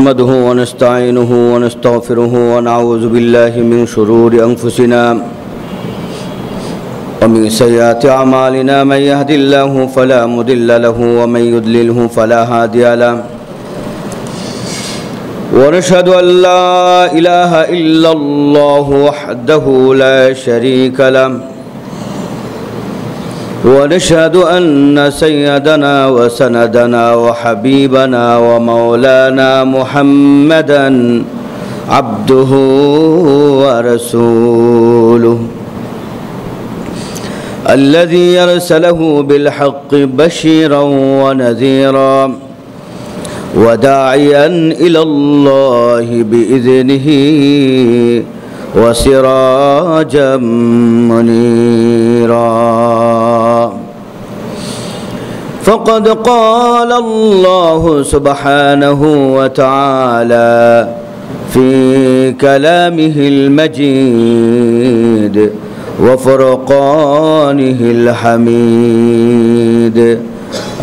نحمده ونستعينه ونستغفره ونعوذ بالله من شرور أنفسنا ومن سيئات أعمالنا من يهد الله فلا مضل له ومن يضلله فلا هادي له ونشهد أن لا إله إلا الله وحده لا شريك له ونشهد أن سيدنا وسندنا وحبيبنا ومولانا محمدا عبده ورسوله الذي أرسله بالحق بشيرا ونذيرا وداعيا إلى الله بإذنه وسراجا منيرا فقد قال الله سبحانه وتعالى في كلامه المجيد وفرقانه الحميد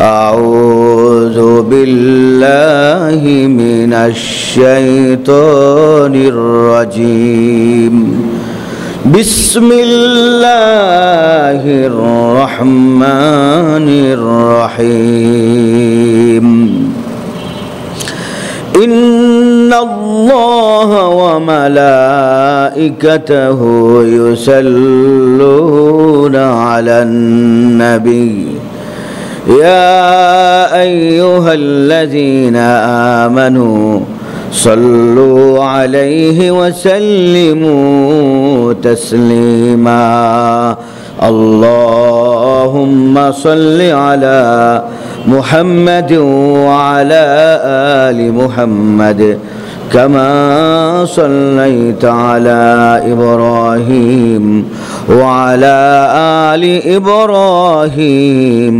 أعوذ بالله من الشيطان الرجيم بسم الله الرحمن الرحيم إن الله وملائكته يصلون على النبي يا أيها الذين آمنوا صلوا عليه وسلموا تسليما اللهم صل على محمد وعلى آل محمد كما صليت على إبراهيم وعلى آل إبراهيم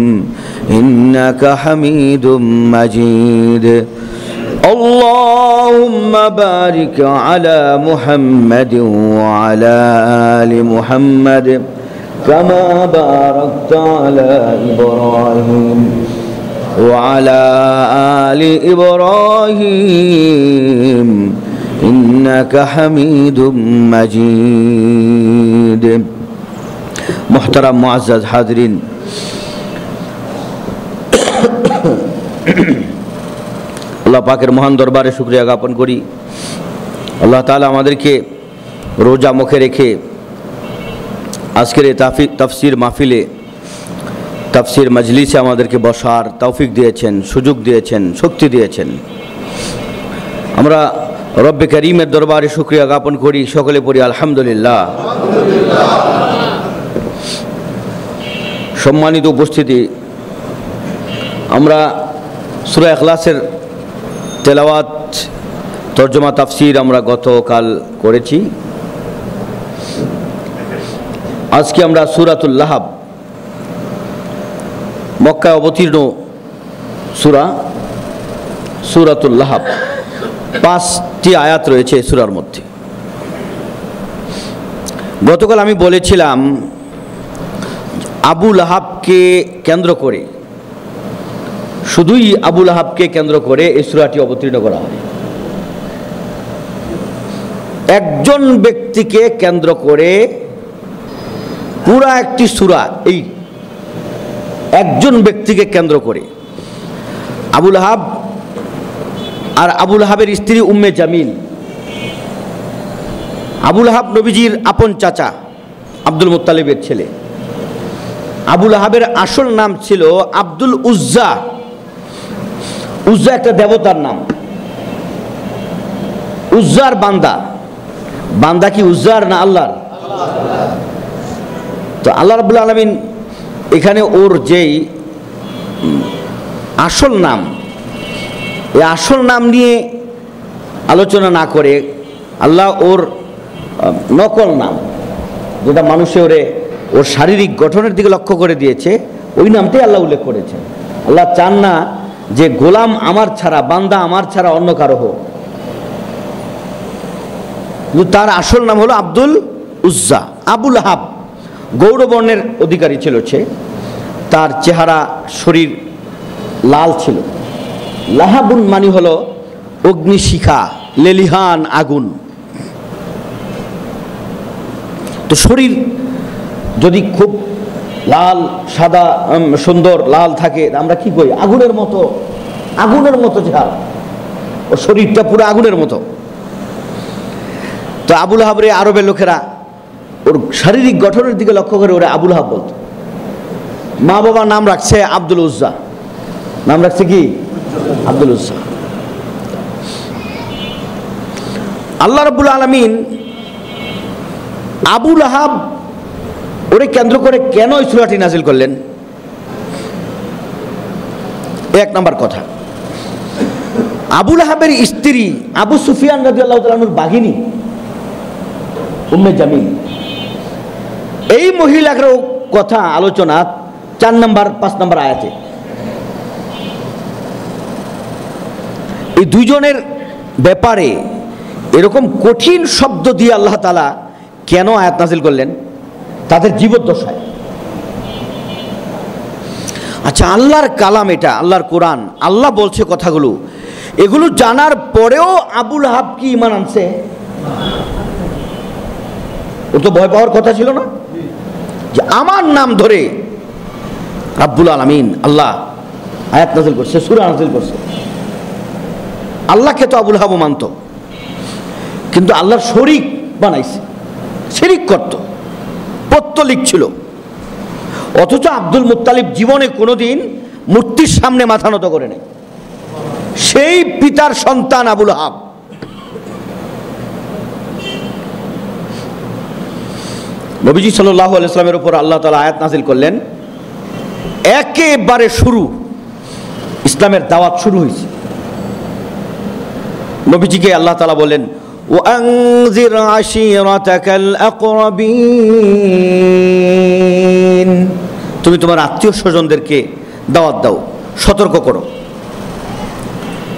إنك حميد مجيد اللهم بارك على محمد وعلى آل محمد كما باركت على إبراهيم وعلى آل إبراهيم إنك حميد مجيد محترم معزز حاضرين আল্লাহ পাকের মহান দরবারে শুকরিয়া জ্ঞাপন করি আল্লাহ তাআলা আমাদেরকে রোজা মুখে রেখে আজকের এই তাফসীর মাহফিলে তাফসীর মজলিসে আমাদেরকে বসার তৌফিক দিয়েছেন, সুযোগ দিয়েছেন, শক্তি দিয়েছেন। আমরা রব্বে করিমের দরবারে শুকরিয়া জ্ঞাপন করি, সকলে পড়ি আলহামদুলিল্লাহ। সম্মানিত উপস্থিতি, আমরা সূরা ইখলাসের তেলাওয়াত তরজমা তাফসীর আমরা গতকাল করেছি। আজকে আমরা সূরাতুল লাহাব, মক্কায় অবতীর্ণ সূরাতুল লাহাব, 5টি আয়াত রয়েছে এই সূরার মধ্যে। গতকাল আমি বলেছিলাম আবু লাহাবকে কেন্দ্র করে, শুধুই আবু লাহাবকে কেন্দ্র করে এই সূরাটি অবতীর্ণ করা হয়। একজন ব্যক্তিকে কেন্দ্র করে পুরা একটি সূরা, এই একজন ব্যক্তিকে কেন্দ্র করে, আবু লাহাব আর আবু লাহাবের স্ত্রী উম্মে জামিল। আবু লাহাব নবীজির আপন চাচা, আব্দুল মুত্তালিবের ছেলে। আবু লাহাবের আসল নাম ছিল আব্দুল উজ্জা। উজ্জা একটা দেবতার নাম, উজ্জার বান্দা। বান্দা কি উজ্জার না আল্লাহর? তো আল্লাহ রাব্বুল আলামিন এখানে ওর যেই আসল নাম, এই আসল নাম নিয়ে আলোচনা না করে আল্লাহ ওর নকল নাম, যেটা মানুষে ওর শারীরিক গঠনের দিকে লক্ষ্য করে দিয়েছে, ওই নামটাই আল্লাহ উল্লেখ করেছেন। আল্লাহ চান না যে গোলাম আমার ছাড়া, বান্দা আমার ছাড়া অন্য কারো হোক। তার আসল নাম হলো আব্দুল উজ্জা। আবু লাহাব গৌরবর্ণের অধিকারী ছিল সে। তার চেহারা, শরীর লাল ছিল। লাহাবুন মানে হলো অগ্নিশিখা, লেলিহান আগুন। তো শরীর যদি খুব লাল সাদা সুন্দর লাল থাকে, আমরা কি করি? আগুনের মতো ঝাল, ও শরীরটা পুরো আগুনের মতো। তো আবুল আহাব রে আরবের লোকেরা ওর শারীরিক গঠনের দিকে লক্ষ্য করে ওরা আবুল আহাব বলতো। মা বাবা নাম রাখছে আব্দুল উজ্জা, নাম রাখছে কি? আব্দুল উজ্জা। আল্লাহ রাব্বুল আলামিন আবুল আহাব ওরে কেন্দ্র করে কেন এই সূরাটি নাজিল করলেন? এক নাম্বার কথা, আবুল আহাবের স্ত্রী আবু সুফিয়ান রাদিয়াল্লাহু তাআলা আনহুর বাগিনী উম্মে জামিল, এই মহিলারও কথা আলোচনা 4 নম্বর 5 নম্বর আয়াতে। এই দুইজনের ব্যাপারে এরকম কঠিন শব্দ দিয়ে আল্লাহ তাআলা কেন আয়াত নাজিল করলেন? তাদের জীবদ্দশায়। আচ্ছা, আল্লাহর কালাম এটা, আল্লাহর কোরআন, আল্লাহ বলছে কথাগুলো, এগুলো জানার পরেও আবুল আহাব কি ঈমান আনছে? ও তো ভয় পাওয়ার কথা ছিল না যে আমার নাম ধরে রাব্বুল আলামিন আল্লাহ আয়াত নাজিল করছে, সূরা নাজিল করছে। আল্লাহকে তো আবুল আহাব মানত, কিন্তু আল্লাহর শরীক বানাইছে, শিরিক করত, পত্তলিক ছিল। অথচ আব্দুল মুত্তালিব জীবনে কোনোদিন মূর্তির সামনে মাথা নত করে নাই। সেই পিতার সন্তান আবুল আহাব। নবীজি সাল্লাল্লাহু আলাইহি ওয়াসাল্লামের উপর আল্লাহ তাআলা আয়াত নাজিল করলেন, একেবারে শুরু, ইসলামের দাওয়াত শুরু হয়েছে। নবীজিকে আল্লাহ তাআলা বলেন, ওয়ানজির আশীরাতাকাল আকরাবিন, তুমি তোমার আত্মীয় স্বজনদেরকে দাওয়াত দাও, সতর্ক করো।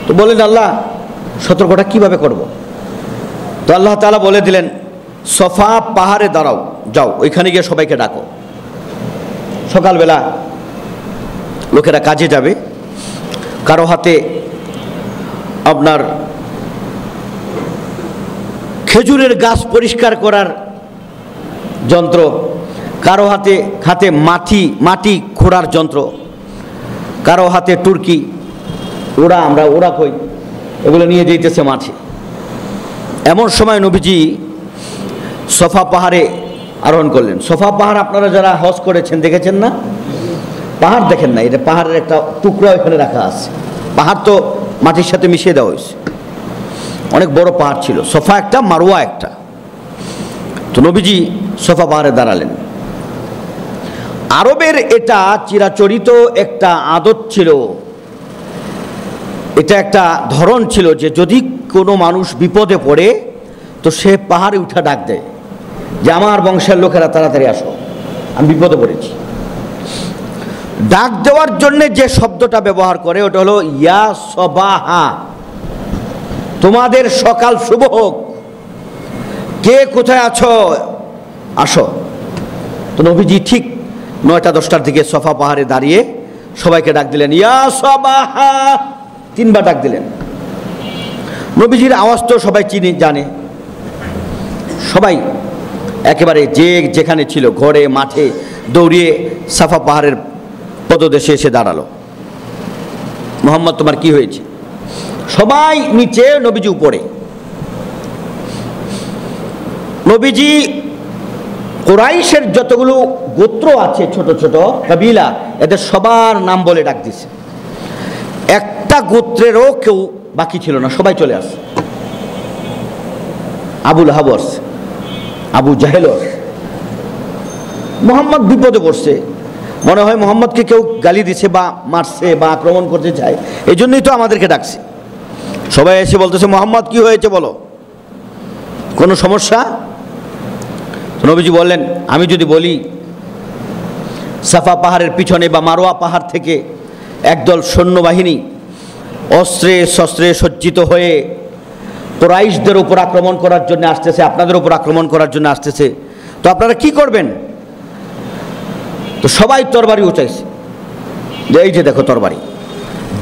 তো বলেন আল্লাহ সতর্কটা কিভাবে করব? তো আল্লাহ তাআলা বলে দিলেন, সফা পাহাড়ে দাঁড়াও, যাও ওইখানে গিয়ে সবাইকে ডাকো। সকালবেলা লোকেরা কাজে যাবে, কারো হাতে আপনার খেজুরের গাছ পরিষ্কার করার যন্ত্র, কারো হাতে মাটি খোঁড়ার যন্ত্র, কারো হাতে টুরকি, ওরা কই এগুলো নিয়ে যেতেছে মাঠে। এমন সময় নবীজি সফা পাহাড়ে আরোহণ করলেন। সফা পাহাড় আপনারা যারা হজ করেছেন দেখেছেন না? পাহাড় দেখেন না, এটা পাহাড়ের একটা টুকরা এখানে রাখা আছে। পাহাড় তো মাটির সাথে মিশিয়ে দেওয়া হয়েছে। অনেক বড় পাহাড় ছিল, সফা একটা, মারওয়া একটা। তো নবীজি সফা পাহাড়ে দাঁড়ালেন। আরবের এটা চিরাচরিত একটা আদত ছিল, এটা একটা ধরন ছিল যে যদি কোনো মানুষ বিপদে পড়ে তো সে পাহাড়ে উঠে ডাক দেয় যে আমার বংশের লোকেরা তাড়াতাড়ি আসো, আমি বিপদে পড়েছি। ডাক দেওয়ার জন্য যে শব্দটা ব্যবহার করে ওটা হলো ইয়া সবাহা, তোমাদের সকাল শুভ হোক, কে কোথায় আছো আসো। তো নবীজি ঠিক 9টা-10টার দিকে সফা পাহাড়ে দাঁড়িয়ে সবাইকে ডাক দিলেন, ইয়া সবাহা, 3বার ডাক দিলেন। নবীজির আওয়াজ তো সবাই জানে। সবাই একেবারে যে যেখানে ছিল, ঘরে মাঠে, দৌড়িয়ে সাফা পাহাড়ের পদদেশে এসে দাঁড়ালো। মুহাম্মদ তোমার কি হয়েছে? সবাই নিচে, নবীজি উপরে। নবীজি কুরাইশের যতগুলো গোত্র আছে, ছোট ছোট কাবিলা, এদের সবার নাম বলে ডাক দিছে। একটা গোত্রেরও কেউ বাকি ছিল না, সবাই চলে আসছে। আবুল আহাব আসছে, আবু জাহেল আসছে। মুহাম্মদ বিপদে পড়ছে, মনে হয় মুহাম্মদকে কেউ গালি দিছে বা মারছে বা আক্রমণ করতে চায়, এই জন্যই তো আমাদেরকে ডাকছে। সবাই এসে বলতেছে, মুহাম্মদ কি হয়েছে বলো, কোনো সমস্যা? নবীজি বললেন, আমি যদি বলি সাফা পাহাড়ের পিছনে বা মারওয়া পাহাড় থেকে একদল সৈন্যবাহিনী অস্ত্রে শস্ত্রে সজ্জিত হয়ে কুরাইশদের উপর আক্রমণ করার জন্য আসতেছে, আপনাদের উপর আক্রমণ করার জন্য আসতেছে, তো আপনারা কি করবেন? তো সবাই তরবারি উঁচাইছে, যে এই যে দেখো তরবারি।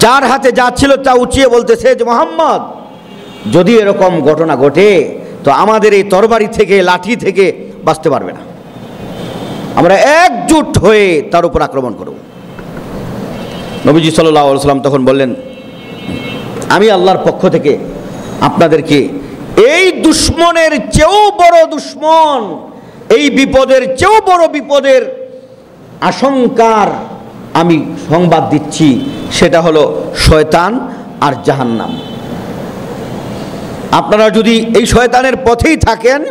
যার হাতে যা ছিল তা উঁচিয়ে বলতেছে যে মুহাম্মদ যদি এরকম ঘটনা ঘটে তো আমাদের এই তরবারি থেকে, লাঠি থেকে বাঁচতে পারবে না। আমরা একজোট হয়ে তার উপর আক্রমণ করব। নবীজি সাল্লাল্লাহু আলাইহি ওয়াসাল্লাম তখন বললেন, আমি আল্লাহর পক্ষ থেকে আপনাদেরকে এই দুশমনের চেয়েও বড় দুশমন, এই বিপদের চেয়েও বড় বিপদের আশঙ্কার আমি সংবাদ দিচ্ছি, সেটা হলো শয়তান আর জাহান্নাম। আপনারা যদি এই শয়তানের পথেই থাকেন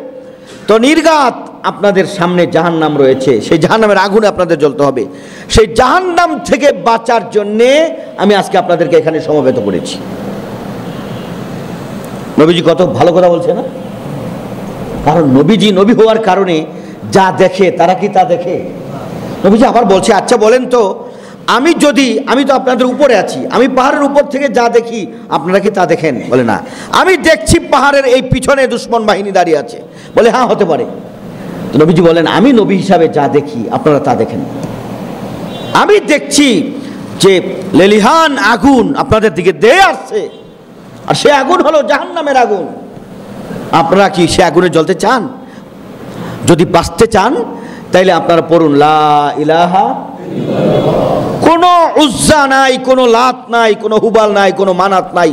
তো নির্ঘাত আপনাদের সামনে জাহান্নাম রয়েছে, সেই জাহান্নামের আগুনে আপনাদের জ্বলতে হবে। সেই জাহান্নাম থেকে বাঁচার জন্যে আমি আজকে আপনাদেরকে এখানে সমবেত করেছি। নবীজি কত ভালো কথা বলছে না? কারণ নবীজি নবী হওয়ার কারণে যা দেখে তারা কি তা দেখে? নবীজি আবার বলছে, আচ্ছা বলেন তো, আমি তো আপনাদের উপরে আছি, আমি পাহাড়ের উপর থেকে যা দেখি আপনারা কি তা দেখেন? বলে না, আমি দেখছি পাহাড়ের এই পিছনে দুশমন বাহিনী দাঁড়িয়ে আছে। বলে হ্যাঁ, হতে পারে। তো নবীজি বলেন, আমি নবী হিসাবে যা দেখি আপনারা তা দেখেন। আমি দেখছি যে লেলিহান আগুন আপনাদের দিকে দিয়ে আসছে, আর সে আগুন হলো জাহান্নামের আগুন। আপনারা কি সে আগুনে জ্বলতে চান? যদি বাঁচতে চান তাইলে আপনারা পড়ুন লা ইলাহা ইল্লাল্লাহ। কোনো উজ্জা নাই, কোনো লাত নাই, কোনো হুবাল নাই, কোনো মানাত নাই,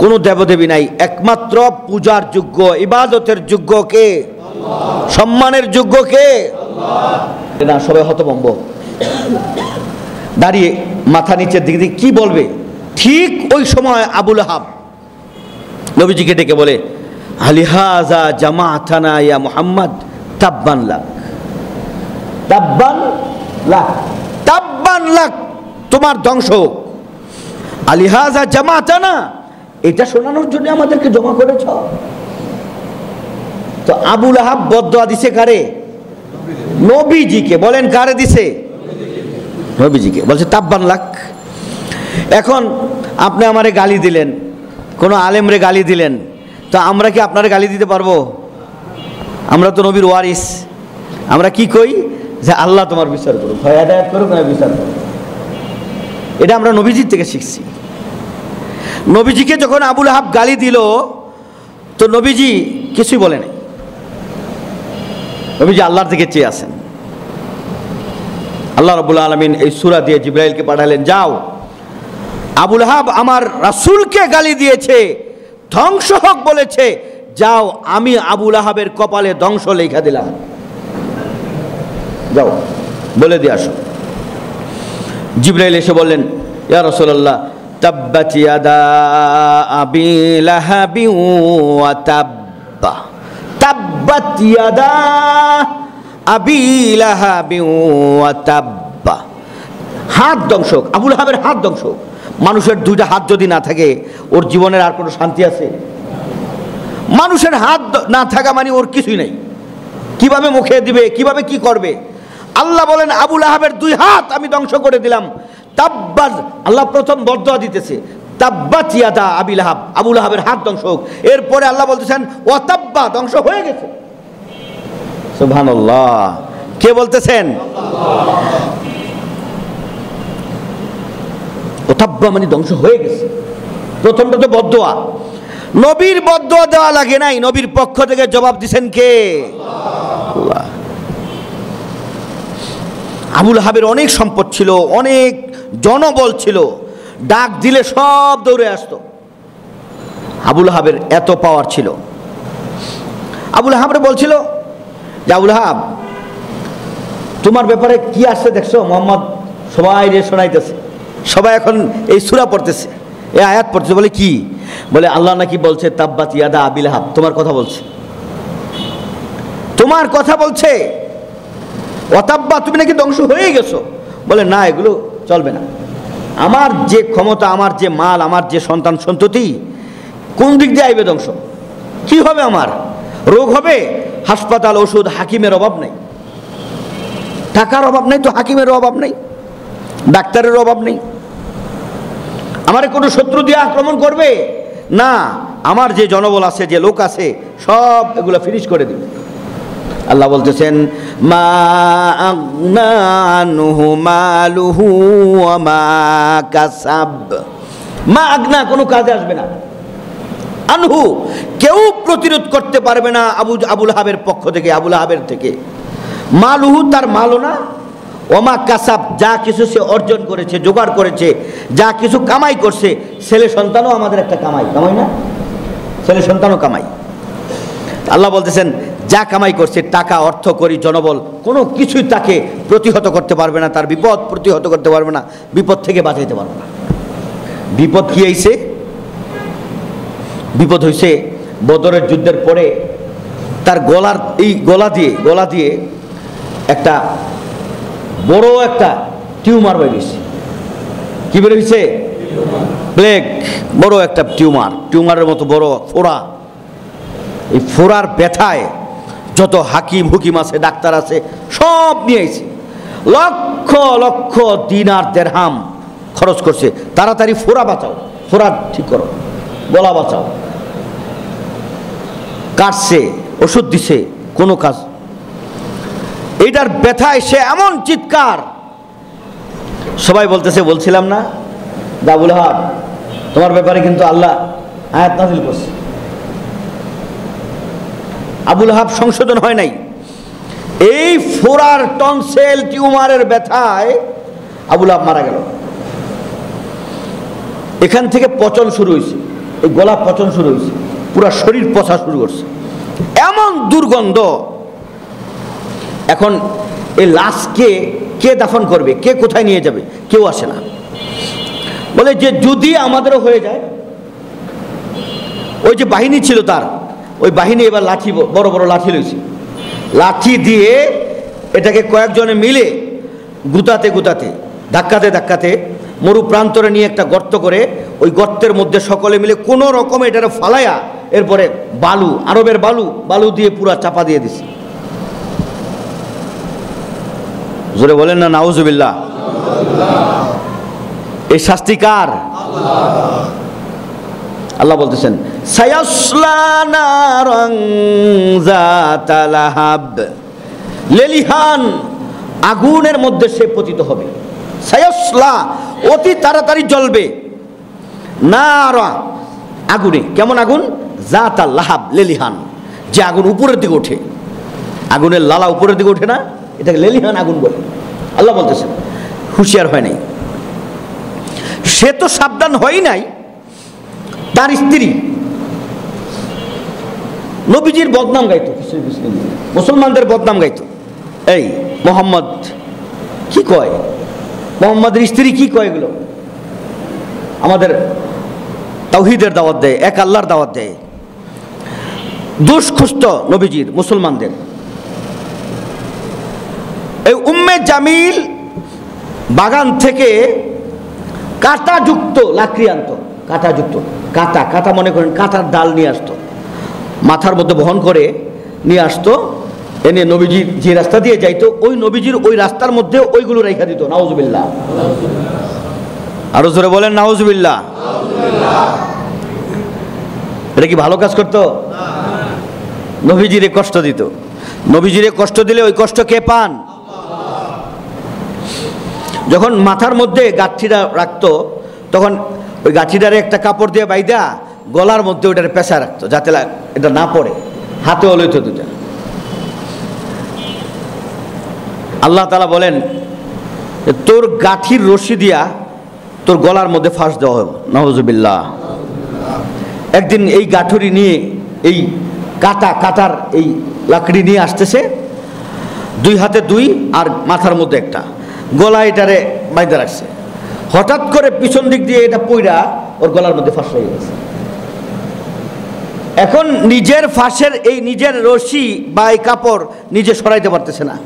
কোনো দেবদেবী নাই। একমাত্র পূজার যোগ্য, ইবাদতের যোগ্য কে? আল্লাহ। সম্মানের যোগ্য কে? আল্লাহ। না, সবাই হতভম্ব দাঁড়িয়ে মাথা নিচের দিকে কি বলবে। ঠিক ওই সময় আবু লাহাব নবীজিকে ডেকে বলে, আলিহাজা জামাআতানা ইয়া মুহাম্মদ তাব্বান লাক, তাব্বান লাক, তাব্বান লাক, তোমার ধ্বংস হোক। আলিহাজা জামাআতানা, এটা শোনানোর জন্য আমাদেরকে জমা করেছ। তো আবু লাহাব বদদুয়া দিছে কারে? নবীজিকে। বলেন কারে দিছে? নবীজিকে। বলছে তাব্বান লাক। এখন আপনি আমারে গালি দিলেন, কোনো আলেমরে গালি দিলেন, তো আমরা কি আপনারে গালি দিতে পারবো? আমরা তো নবীর ওয়ারিস। আমরা কি কই? যে আল্লাহ তোমার বিচার করুক, হয় হেদায়েত করুক, না বিচার করুক। এটা আমরা নবীজির থেকে শিখছি। নবীজিকে যখন আবু লাহাব গালি দিল তো নবীজি কিছুই বলে নাই। নবীজি আল্লাহর দিকে চেয়ে আছেন। আল্লাহ রাব্বুল আলামিন এই সূরা দিয়ে জিবরাইলকে পাঠালেন, যাও, আবু লাহাব আমার রাসূলকে গালি দিয়েছে, ধ্বংস হোক বলেছে, যাও আমি আবু লাহাবের কপালে ধ্বংস লেখা দিলাম, যাও বলে দিয়ে আসো। জিবরাইল এসে বললেন, ইয়া রাসূলুল্লাহ, তাব্বাত ইয়াদা আবি লাহাবি ওয়া তাব্বা, তাব্বাত ইয়াদা আবি লাহাবি ওয়া তাব্বা। হাত ধ্বংস, আবু লাহাবের হাত ধ্বংস। মানুষের দুইটা হাত যদি না থাকে ওর জীবনের আর কোনো শান্তি আছে? মানুষের হাত না থাকা মানে ওর কিছুই নাই। কিভাবে মুখে দিবে, কিভাবে কি করবে? আল্লাহ বলেন আবু লাহাবের দুই হাত আমি ধ্বংস করে দিলাম। তাব্বাত, আল্লাহ প্রথম বদদুয়া দিতেছে, তাব্বাত ইয়াদা আবি লাহাব, আবু লাহাবের হাত ধ্বংস হোক। এরপরে আল্লাহ বলতেছেন ওয়া তাব্বা, ধ্বংস হয়ে গেছে। সুবহানাল্লাহ। কে বলতেছেন? ওতাব্বা মানে ধ্বংস হয়ে গেছে। প্রথমটা তো বদদুয়া, নবীর বদদুয়া দেওয়া লাগে নাই, নবীর পক্ষ থেকে জবাব দিছেন কে? আল্লাহ। আবু লাহাবের অনেক সম্পদ ছিল, অনেক জনবল ছিল, ডাক দিলে সব দৌড়ে আসতো। আবু লাহাবের এত পাওয়ার ছিল। আবু লাহাবরে বলছিল যে আবু লাহাব, তোমার ব্যাপারে কি আসছে দেখছো? মোহাম্মদ সবাই রে শোনাইতেছে, সবাই এখন এই সূরা পড়তেছে, এই আয়াত পড়তেছে। বলে কি? বলে আল্লাহ নাকি বলছে তাব্বাত ইয়াদা আবি লাহাব, তোমার কথা বলছে, তোমার কথা বলছে। ওয়াতাব্বা, তুমি নাকি ধ্বংস হয়ে গেছো। বলে না, এগুলো চলবে না। আমার যে ক্ষমতা, আমার যে মাল, আমার যে সন্তান সন্ততি, কোন দিক দিয়ে আইবে ধ্বংস? কি হবে? আমার রোগ হবে, হাসপাতাল, ওষুধ, হাকিমের অভাব নেই, টাকার অভাব নেই, তো হাকিমের অভাব নেই, ডাক্তারের অভাব নেই। আমার কোনো শত্রু দিয়ে আক্রমণ করবে না, আমার যে জনবল আছে, যে লোক আছে, সব এগুলো ফিনিশ করে দিবে। আল্লাহ বলতেছেন মা আগনা আনহু মালুহু ওয়া মা কাসাব। মা আগনা, কোনো কাজে আসবে না। আনহু, কেউ প্রতিরোধ করতে পারবে না আবু লাহাবের পক্ষ থেকে, আবু লাহাবের থেকে। মালুহু, তার মালও না, ওমা কাসাব, যা কিছু সে অর্জন করেছে, জোগাড় করেছে, যা কিছু কামাই করছে। ছেলে সন্তানও আমাদের একটা কামাই না? ছেলে সন্তানও কামাই। আল্লাহ বলতেছেন যা কামাই করছে, টাকা, অর্থ, করি, জনবল, কোনো কিছুই তাকে প্রতিহত করতে পারবে না, তার বিপদ প্রতিহত করতে পারবে না, বিপদ থেকে বাঁচাইতে পারবে না। বিপদ কি হয়েছে? বিপদ হয়েছে বদরের যুদ্ধের পরে তার গলা দিয়ে একটা বড় একটা টিউমার বেরিয়েছে। কি বেরিয়েছে? প্লেগ, বড় একটা টিউমারের মতো বড় ফোড়া। এই ফোড়ার ব্যথায় যত হুকিম আছে, ডাক্তার আছে, সব নিয়ে এসে লক্ষ লক্ষ দিনার দেরহাম খরচ করছে। তাড়াতাড়ি ফোড়া বাঁচাও, ফোড়া ঠিক করো, গলা বাঁচাও। কাটছে, ওষুধ দিছে, কোনো কাজ। এইটার ব্যথায় সে এমন চিৎকার, সবাই বলছিলাম না আবু লাহাব, তোমার ব্যাপারে কিন্তু আল্লাহ আয়াত নাযিল করছে। আবু লাহাব সংশোধন হয় নাই। এই ফোড়ার টনসেল টিউমারের ব্যথায় আবু লাহাব মারা গেল। এখান থেকে পচন শুরু হয়েছে, এই গলা পচন শুরু হয়েছে, পুরা শরীর পচা শুরু করছে, এমন দুর্গন্ধ। এখন এই লাশকে কে দাফন করবে, কে কোথায় নিয়ে যাবে? কেউ আসে না। বলে যে যদি আমাদেরও হয়ে যায়, ওই যে বাহিনী ছিল তার, ওই বাহিনী এবার লাঠি, বড় বড় লাঠি লইছে, লাঠি দিয়ে এটাকে কয়েকজনে মিলে গুতাতে ধাক্কাতে মরু প্রান্তরে নিয়ে একটা গর্ত করে, ওই গর্তের মধ্যে সকলে মিলে কোনো রকমে এটারে ফালাইয়া, এরপরে আরবের বালু দিয়ে পুরা চাপা দিয়ে দিছে। জোরে বলেন না নাউজুবিল্লাহ। এই শাস্তি কার? আল্লাহ বলতেছেন সায়াসলা নারান যাতা লাহাব, লেলিহান আগুনের মধ্যে সে পতিত হবে। সায়াসলা, অতি তাড়াতাড়ি জ্বলবে, নারা আগুনে। কেমন আগুন? যাতা লাহাব, লেলিহান, যে আগুন উপরের দিকে ওঠে, আগুনের লালা উপরের দিকে ওঠে না, এটাকে লেলিহান আগুন বলে। আল্লাহ বলতেছেন হুঁশিয়ার হয় নাই, সে তো সাবধান হয় নাই। তার স্ত্রী নবীজির বদনাম গাইতো, মুসলমানদের বদনাম গাইতো। এই মোহাম্মদ কি কয়, মোহাম্মদের স্ত্রী কি কয়, এগুলো আমাদের তাওহীদের দাওয়াত দেয়, এক আল্লাহর দাওয়াত দেয়। দোষ খুঁজত নবীজির, মুসলমানদের। এই উম্মে জামিল বাগান থেকে কাঁটাযুক্ত লাকড়ি আনতো, কাঁটা মনে করেন কাঁটার ডাল নিয়ে আসতো, মাথার মধ্যে বহন করে নিয়ে আসতো, এনে নবীজির যে রাস্তা দিয়ে যাইতো, ওই নবীজির ওই রাস্তার মধ্যে ওইগুলো রেখা দিত। নাউজুবিল্লাহ, আরো জোরে বলেন নাউজুবিল্লাহ। এটা কি ভালো কাজ করতো? নবীজিরে কষ্ট দিত। নবীজিরে কষ্ট দিলে ওই কষ্ট কে পান? যখন মাথার মধ্যে গাঁঠিটা রাখতো, তখন ওই গাঁঠিটারে একটা কাপড় দিয়ে বাইদা গলার মধ্যে ওইটার পেঁচা রাখতো, যাতে এটা না পড়ে, হাতেও লইতো দুটা। আল্লাহ তাআলা বলেন তোর গাঁঠির রশি দিয়া তোর গলার মধ্যে ফাঁস দেওয়া হবে। নাউজুবিল্লাহ। একদিন এই গাঁঠুরি নিয়ে, এই কাটার এই লাকড়ি নিয়ে আসতেছে, দুই হাতে দুই আর মাথার মধ্যে একটা, গলা এটারে বাইদা রাখছে। হঠাৎ করে পিছন দিক দিয়ে এটা পইরা ওর গলার মধ্যে ফাঁস হয়ে গেছে। এখন নিজের ফাঁসের এই নিজের রশি বা এই কাপড় নিজে সরাইতে পারতেছে না,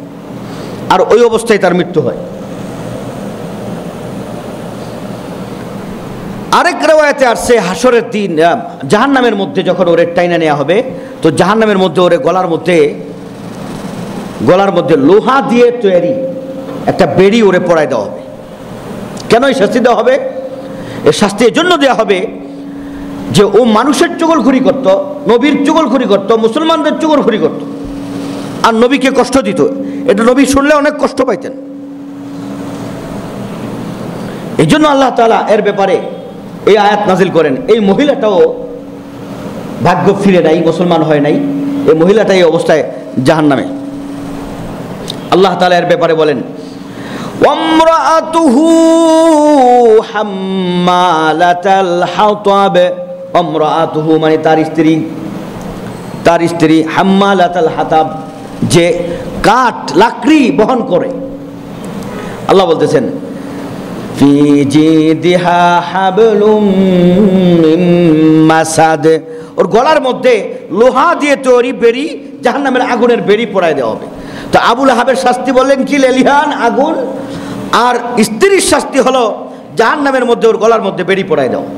আর ওই অবস্থায় তার মৃত্যু হয়। আরেক রিওয়ায়াতে আসছে হাসরের দিন জাহান্নামের মধ্যে যখন ওরে টাইনা নেওয়া হবে, তো জাহান্নামের মধ্যে ওরে গলার মধ্যে লোহা দিয়ে তৈরি একটা বেড়ি ওরে পরায় দেওয়া হবে। কেন এই শাস্তি দেওয়া হবে? এই শাস্তি এজন্য দেওয়া হবে যে ও মানুষের চুগলখড়ি করত, নবীর চুগলখড়ি করত, মুসলমানদের চুগলখড়ি করত, আর নবীকে কষ্ট দিত। এটা নবী শুনলে অনেক কষ্ট পাইতেন। এই জন্য আল্লাহ তাআলা এর ব্যাপারে এই আয়াত নাজিল করেন। এই মহিলাটাও ভাগ্য ফিরে নাই, মুসলমান হয় নাই, এই মহিলাটা এই অবস্থায় জাহান্নামে। আল্লাহ তাআলা এর ব্যাপারে বলেন ওয়ামরাআতুহু হাম্মালাতাল হাতাব। ওয়ামরাআতুহু মানে তার স্ত্রী হাম্মালাতাল হাতাব, যে কাঠ লাকড়ি বহন করে। আল্লাহ বলতেছেন ফি জিদিহা হাবলুম মিন মাসাদ, ওর গলার মধ্যে লোহা দিয়ে তৈরি বেড়ি, জাহান্নামের আগুনের বেড়ি পরায় দেওয়া হবে। তো আবু লাহাবের শাস্তি বললেন কি? লেলিহান আগুন। আর স্ত্রীর শাস্তি হলো জাহান্নামের মধ্যে ওর গলার মধ্যে বেড়ি পরায় দেওয়া।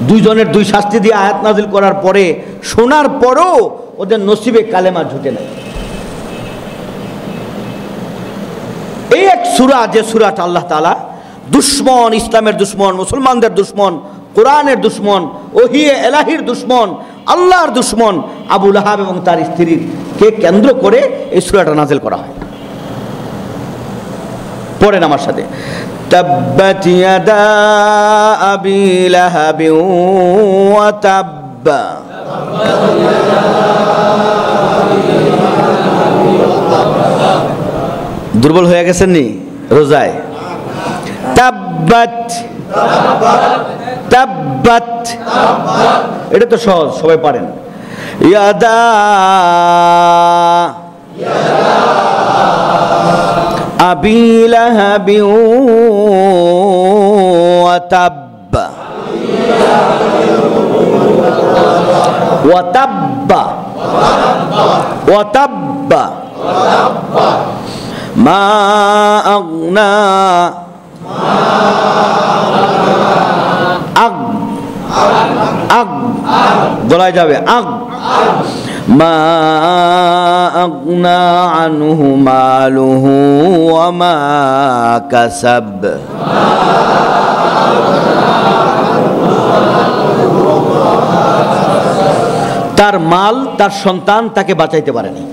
দুইজনের দুই শাস্তি দিয়ে আয়াত নাজিল করার পরে, শোনার পরও ওদের নসিবে কালেমা ঝুটে নাই। এই এক সূরা, যে সূরাটা আল্লাহ তাআলা দুশ্মন, ইসলামের দুশ্মন, মুসলমানদের দুশ্মন, কোরআনের দুশ্মন, ওহিয়ে এলাহির দুশ্মন, আল্লাহর দুশ্মন আবু লাহাব এবং তার স্ত্রীকে কেন্দ্র করে এই সূরাটা নাজিল করা হয়। পড়েন আমার সাথে, তাব্বাত ইয়াদা আবি লাহাব ওয়া তাব্বা। দুর্বল হয়ে গেছেন নি রোজায়? তাব্বাত তাব্বাত, এটা তো সহজ, সবাই পারেন। ইয়াদা আবি লাহাব ওয়া তাব্বা ওয়া তাব্বা ওয়া তাব্বা মা আগনা আগ আগ বলা যাবে আগ মা আগনা আনহু মালুহু ওয়া মা কাসাব। তার মাল, তার সন্তান তাকে বাঁচাইতে পারেনি,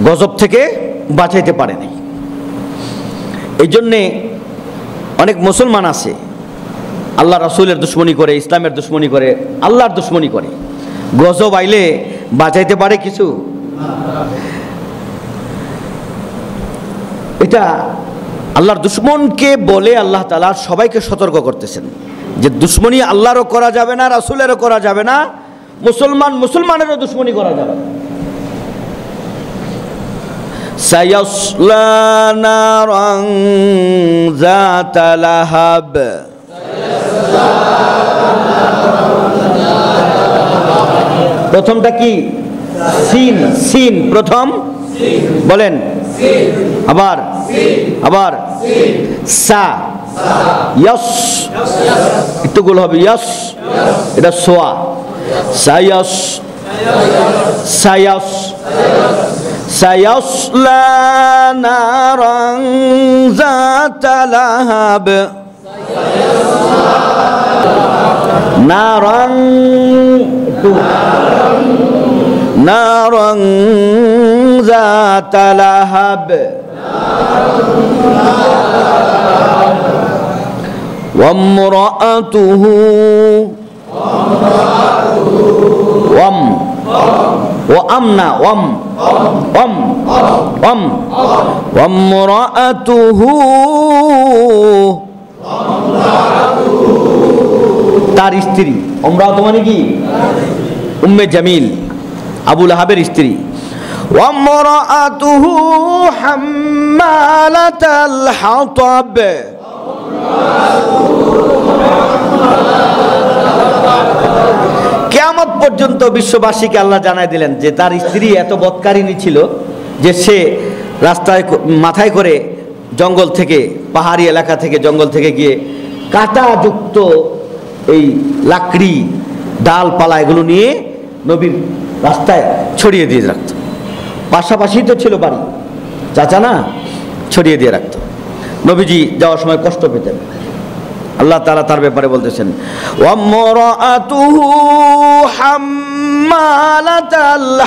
গজব থেকে বাঁচাইতে পারেনি। এই জন্যে অনেক মুসলমান আছে আল্লাহ রাসূলের দুশ্মনী করে, ইসলামের দুশ্মনী করে, আল্লাহর দুশ্মনী করে, গজব আইলে বাঁচাইতে পারে কিছু? এটা আল্লাহর দুশ্মনকে বলে আল্লাহ তাআলা সবাইকে সতর্ক করতেছেন যে দুশ্মনী আল্লাহরও করা যাবে না, রাসূলেরও করা যাবে না, মুসলমানেরও দুশ্মনী করা যাবে না। সায়াসলা নারান যাতা লাহাব। প্রথমটা কি? সিন, সিন প্রথম বলেন, আবার আবার সা, ইয়াস, একটু গোল হবে, ইয়াস, এটা সোয়া, সায়াস সায়াস সায়াসলা নারান যাতা লাহাব। নারান, নারান যাতা লাহাব ওয়ামরাআতুহু ওয়াম ওয়ামনা ওয়াম ওয়াম ওয়াম ওয়ামরাআতুহু, তার স্ত্রী। ওমরাআতু মানে কি? উম্মে জামিল, আবু লাহাবের স্ত্রী। ওয়ামরাআতুহু হাম্মালাতাল হাতাব। কিয়ামত পর্যন্ত বিশ্ববাসীকে আল্লাহ জানাই দিলেন যে তার স্ত্রী এত বদকারিনী ছিল যে সে রাস্তায় মাথায় করে জঙ্গল থেকে, পাহাড়ি এলাকা থেকে, জঙ্গল থেকে গিয়ে কাঁটাযুক্ত এই লাকড়ি, ডালপালা এগুলো নিয়ে নবীর রাস্তায় ছড়িয়ে দিয়ে রাখত। পাশাপাশি তো ছিল বাড়ি, চাচা না, ছড়িয়ে দিয়ে রাখত। নবীজি যাওয়ার সময় কষ্ট পেতেন। আল্লাহ তাআলা তার ব্যাপারে বলতেছেন ওয়ামরাআতুহু হাম্মালাতাল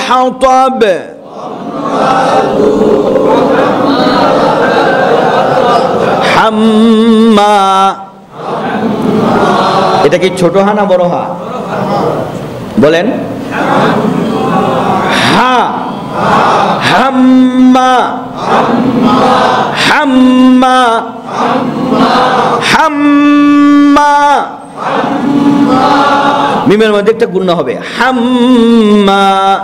হাতাব। হাম্মা এটা কি ছোট হা না বড় হা? বলেন। হা হাম্মা হাম্মা হাম্মা। মিমের মধ্যে একটা গুণ হবে, হাম্মা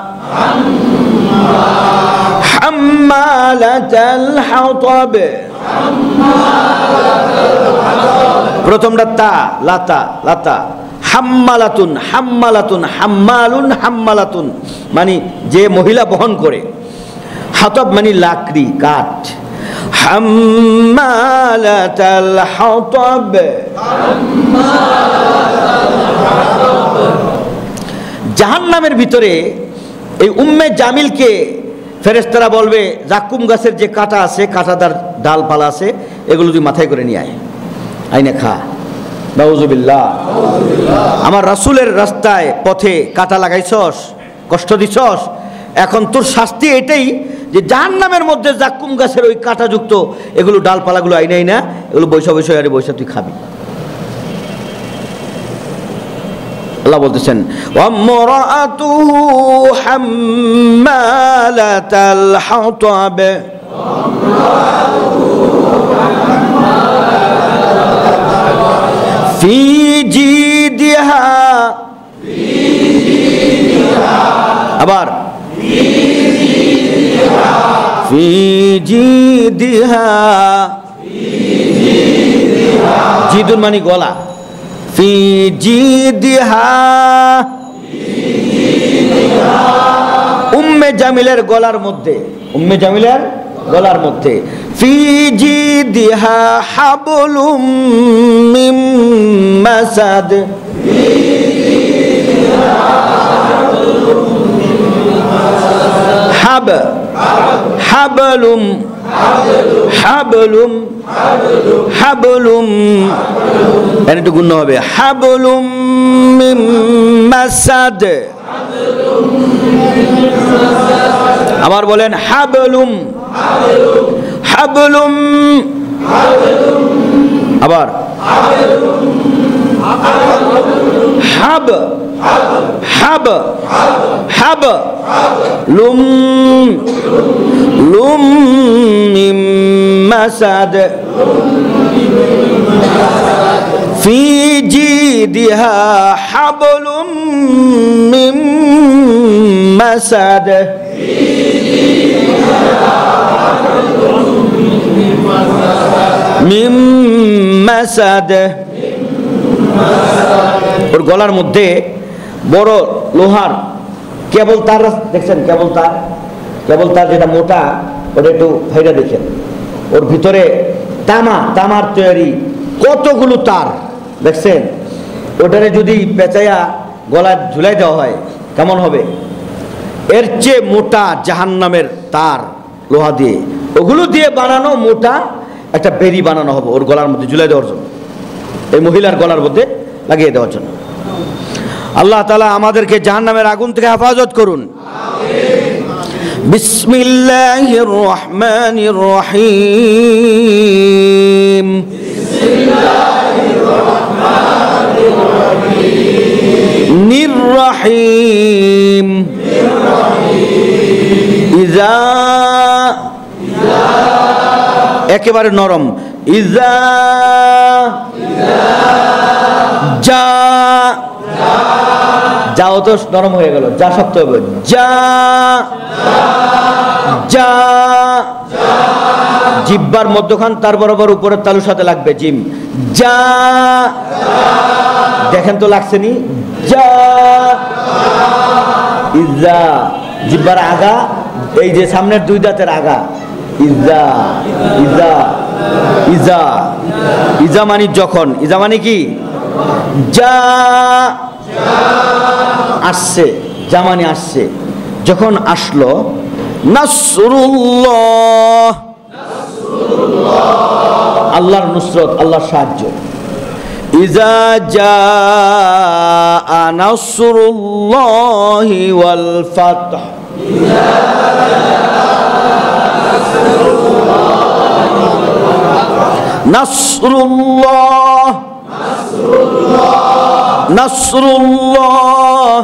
হাম্মালাতাল হাতাব। প্রথমটা তা, লাতা লাতা। হাম্মালাতুন হাম্মালাতুন হাম্মালুন হাম্মালাতুন মানে যে মহিলা বহন করে। হাতাব মানে লাকড়ি, কাঠ। হাম্মালাতাল হাতাব। জাহান্নামের ভিতরে এই উম্মে জামিলকে ফেরেশতারা বলবে, জাক্কুম গাছের যে কাঁটা আছে, কাঁটাদার ডালপালা আছে, এগুলো তুই মাথায় করে নিয়ে আয়, আইনে খা। নাউজুবিল্লাহ। আমার রাসূলের রাস্তায় পথে কাঁটা লাগাইছস, কষ্ট দিছস, এখন তোর শাস্তি এটাই যে জাহান্নামের মধ্যে জাক্কুম গাছের ওই কাঁটাযুক্ত এগুলো ডালপালাগুলো আইনাই না, এগুলো বৈশা বৈশা আরে বৈশা তুই খাবি। আল্লাহ বলতেছেন, ওয়ামরাআতুহু হাম্মালাতাল হাতাব। ফি জিদিহা, আবার ফি জিদিহা, জিদুন মানে গলা। ফি জিদিহা, উম্মে জামিলের গলার মধ্যে, উম্মে জামিলের গলার মধ্যে। ফি জিদিহা হাবলুম মিন মাসাদ। হাব হাবলুম হাবলুম হাবলুম, এর একটু গুণ হবে, হাবলুম মিন মাসাদ। আবার বলেন, হাবলুম হাবলুম। আবার হাব হাব হাব লুম লুম মিন মাসাদ। ফি জিদিহা হাবলুম মিন মাসাদ। মিন মাসাদ, ওর গলার মধ্যে বড় লোহার কেবল তার দেখছেন, কেবল তার, কেবল তার যেটা মোটা, ওটা একটু ভাইরা দেখেন। ওর ভিতরে তামা, তামার তৈরি কতগুলো তার দেখছেন। ওটারে যদি পেঁচাইয়া গলায় ঝুলাই দেওয়া হয় কেমন হবে? এর চেয়ে মোটা জাহান্নামের তার, লোহা দিয়ে, ওগুলো দিয়ে বানানো মোটা একটা বেরি বানানো হবে ওর গলার মধ্যে ঝুলাই দেওয়ার জন্য, এই মহিলার গলার মধ্যে লাগিয়ে দেওয়ার জন্য। আল্লাহ তাআলা আমাদেরকে জাহান্নামের আগুন থেকে হেফাজত করুন। বিসমিল্লাহির রহমানির রহিম। বিসমিল্লাহির রহমানির রহিম। নির-রহিম। ইজা, একেবারে নরম। ইজা যা, যাও তো নরম হয়ে গেল, যা শক্ত হবে। যা যা, জিহ্বার মধ্যখান তার বরাবর উপরের তালুর সাথে লাগবে, জিম। যা, দেখেন তো লাগছে নি? যা। ইজা, জিহ্বার আগা, এই যে সামনের দুই দাঁতের আগা। ইজা ইজা ইজা, ইজা মানে যখন, ইজা মানে কি? যা আসছে, যা মানে আসছে, যখন আসলো। নাসরুল্লাহ, আল্লাহর নুসরত, আল্লাহর সাহায্য। ইজা জাআ নাসরুল্লাহি ওয়াল ফাতহ। নাসরুল্লাহ, নাসরুল্লাহ,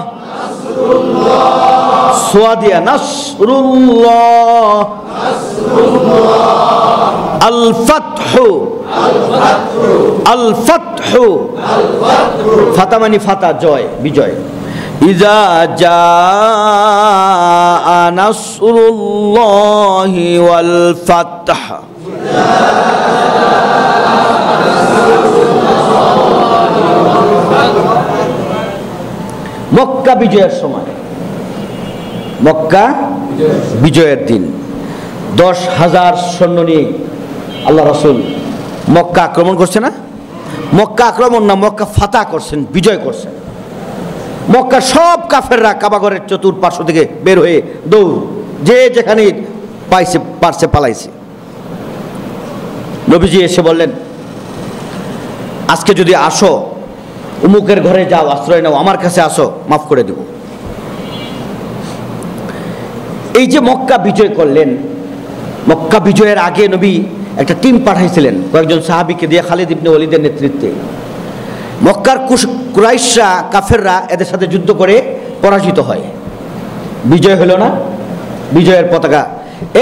সোয়াদিয়া নাসরুল্লাহ, আল ফাতহু, আল ফাতহু, ফাতা মানে ফাতা, জয়, বিজয়। ইজা জাআ নাসরুল্লাহি ওয়াল ফাতহ, মক্কা বিজয়ের সময়, মক্কা বিজয়ের দিন 10,000 সৈন্য নিয়ে আল্লাহ রাসূল মক্কা আক্রমণ করছে না? মক্কা আক্রমণ না, মক্কা ফাতা করছেন, বিজয় করছেন। মক্কা সব কাফেররা কাবাঘরের চতুর্পার্শ্ব থেকে বের হয়ে দৌড়, যে যেখানে পাইছে পারছে পালাইছে। নবীজি এসে বললেন, আজকে যদি আসো, উমুকের ঘরে যাও, আশ্রয় নাও, আমার কাছে আসো, মাফ করে দেব। এই যে মক্কা বিজয় করলেন, মক্কা বিজয়ের আগে নবী একটা টিম পাঠাইছিলেন কয়েকজন সাহাবীকে দিয়ে, খালিদ ইবনে ওয়ালিদের নেতৃত্বে। মক্কার কুরাইশরা, কাফেররা এদের সাথে যুদ্ধ করে পরাজিত হয়, বিজয় হলো না, বিজয়ের পতাকা।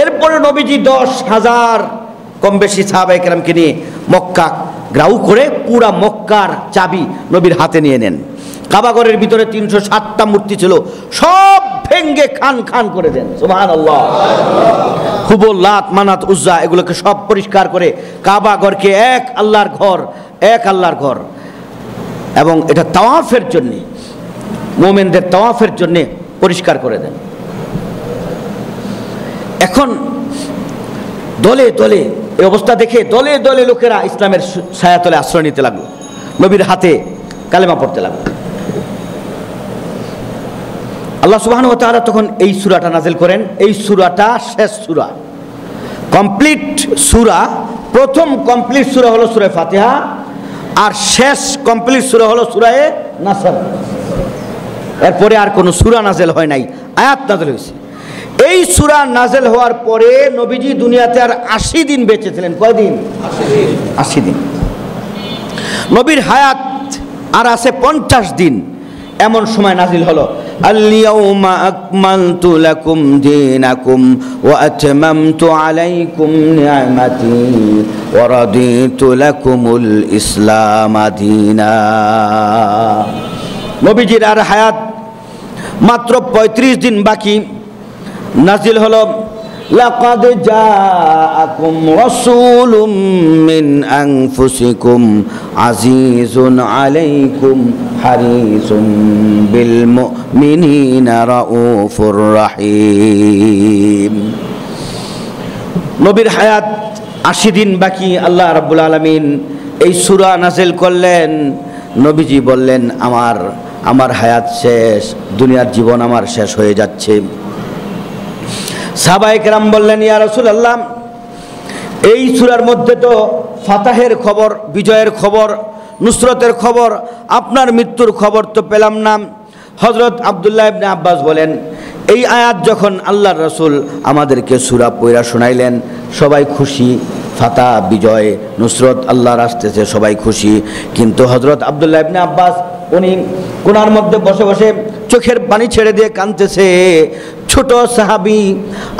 এরপরে নবীজি 10,000 কম বেশি সাহাবায়ে কেরামকে নিয়ে মক্কা গ্রাউ করে পুরা মক্কার চাবি নবীর হাতে নিয়ে নেন। কাবাঘরের ভিতরে 307টা মূর্তি ছিল, সব ভেঙ্গে খান খান করে দেন। সুবহানাল্লাহ। হুবল, লাত, মানাত, উজ্জা এগুলোকে সব পরিষ্কার করে কাবাঘরকে এক আল্লাহর ঘর, এক আল্লাহর ঘর, এবং এটা তাওয়াফের জন্যে, মোমেনদের তাওয়াফের জন্যে পরিষ্কার করে দেন। এখন দলে দলে এই অবস্থা দেখে দলে দলে লোকেরা ইসলামের ছায়াতলে আশ্রয় নিতে লাগলো, নবীর হাতে কালেমা পড়তে লাগলো। আল্লাহ সুবহানাহু ওয়া তাআলা তখন এই সূরাটা নাযিল করেন। এই সূরাটা শেষ সূরা, কমপ্লিট সূরা। প্রথম কমপ্লিট সূরা হলো সূরা ফাতিহা, আর শেষ কমপ্লিট সূরা হলো সূরা নাসর। এরপরে আর কোনো সূরা নাযিল হয় নাই, আয়াত নাযিল হয়েছে। এই সূরা নাযিল হওয়ার পরে নবীজি দুনিয়াতে আর 80 দিন বেঁচে ছিলেন। কয়দিন? 80 দিন। নবীর হায়াত আর আছে 50 দিন। এমন সময় নাযিল হলো, আল-ইয়াউমা আকমালতু লাকুম দীনাকুম ওয়া আতমামতু আলাইকুম নি'মাতি ওয়া রাদিতু লাকুমুল ইসলাম দীনা। নবীজির আর হায়াত মাত্র 35 দিন বাকি। নাযিল হলো, লাকাদ জাআকুম রাসূলুম মিন আনফুসিকুম আজিজুন আলাইকুম হারিসুম বিল মুমিনিনা রাউফুর রহিম। নবীর হায়াত 80 দিন বাকি। আল্লাহ রাব্বুল আলামিন এই সূরা নাযিল করলেন। নবীজি বললেন, আমার হায়াত শেষ, দুনিয়ার জীবন আমার শেষ হয়ে যাচ্ছে। সাহাবায়ে কেরাম বললেন, ইয়া রাসূলুল্লাহ, এই সূরার মধ্যে তো ফাতাহের খবর, বিজয়ের খবর, নুসরতের খবর, আপনার মৃত্যুর খবর তো পেলাম না। হযরত আব্দুল্লাহ ইবনে আব্বাস বলেন, এই আয়াত যখন আল্লাহর রাসূল আমাদেরকে সূরা পড়া শোনাইলেন, সবাই খুশি, ফাতা, বিজয়, নুসরত আল্লাহর আসতেছে, সবাই খুশি। কিন্তু হযরত আব্দুল্লাহ ইবনে আব্বাস উনি কোণার মধ্যে বসে বসে চোখের পানি ছেড়ে দিয়ে কাঁদতেছে। ছোট সাহাবী,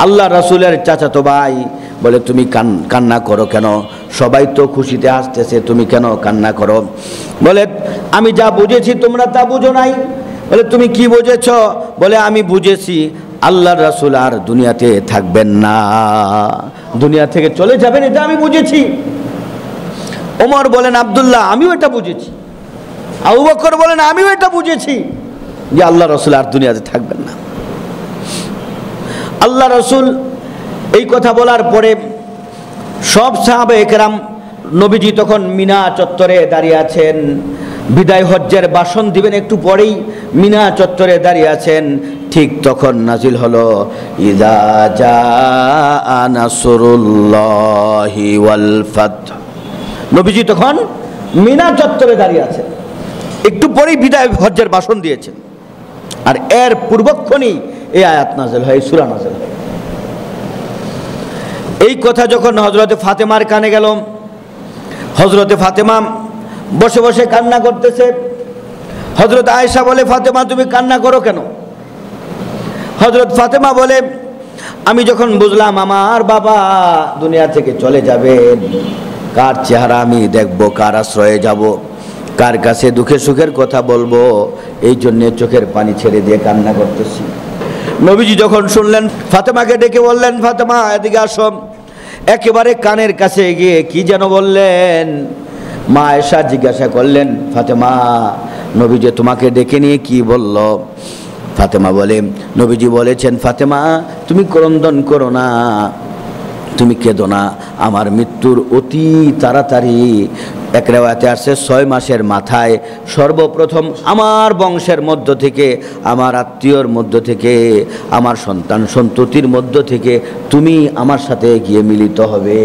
আল্লাহ রাসূলের চাচাতো ভাই, বলে, তুমি কান্না করো কেন? সবাই তো খুশিতে আসতেছে, তুমি কেন কান্না করো? বলে, আমি যা বুঝেছি তোমরা তা বুঝো নাই। বলে, তুমি কি বুঝেছ? বলে, আমি বুঝেছি আল্লাহর রাসূল আর দুনিয়াতে থাকবেন না, দুনিয়া থেকে চলে যাবেন, এটা আমি বুঝেছি। ওমর বলেন, আব্দুল্লাহ, আমিও এটা বুঝেছি। আবু বকর বলেন, আমিও এটা বুঝেছি যে আল্লাহ রাসূল আর দুনিয়াতে থাকবেন না। আল্লাহ রাসূল এই কথা বলার পরে সব সাহাবায়ে কেরাম, নবীজি তখন মিনা চত্বরে দাঁড়িয়ে আছেন, বিদায় হজ্জের ভাষণ দিবেন একটু পরেই, মিনা চত্বরে দাঁড়িয়ে আছেন। ঠিক তখন নাজিল হলো, ইযা জাআ নাসরুল্লাহি ওয়াল ফাতহ। নবীজি তখন মিনা চত্বরে দাঁড়িয়ে আছেন, একটু পরেই বিদায় হজ্জের ভাষণ দিয়েছেন। আর এর পূর্বক্ষণই এই আয়াত নাযিল হয়, সূরা নাযিল হয়। এই কথা যখন হযরতে ফাতেমার কানে গেল, হযরতে ফাতেমা বসে বসে কান্না করতেছে। হযরত আয়েশা বলে, ফাতেমা তুমি কান্না করো কেন? হযরত ফাতেমা বলে, আমি যখন বুঝলাম আমার বাবা দুনিয়া থেকে চলে যাবেন, কার চেহারা আমি দেখব, কার আশ্রয়ে যাব, কার কাছে দুঃখে সুখের কথা বলবো, এই জন্যে চোখের পানি ছেড়ে দিয়ে কান্না করতেছি। নবীজি যখন শুনলেন, ফাতেমাকে ডেকে বললেন, ফাতেমা এদিকে আসো। একেবারে কানের কাছে গিয়ে কি যেন বললেন। মা আয়েশা জিজ্ঞাসা করলেন, ফাতেমা নবীজি তোমাকে ডেকে নিয়ে কি বলল? ফাতেমা বলে, নবীজি বলেছেন, ফাতেমা তুমি ক্রন্দন করো না, তুমি কেঁদো না, আমার মৃত্যুর অতি তাড়াতাড়ি, এক রেওয়াতে আসছে 6 মাসের মাথায় সর্বপ্রথম আমার বংশের মধ্য থেকে, আমার আত্মীয়র মধ্য থেকে, আমার সন্তান সন্ততির মধ্য থেকে তুমি আমার সাথে গিয়ে মিলিত হবে।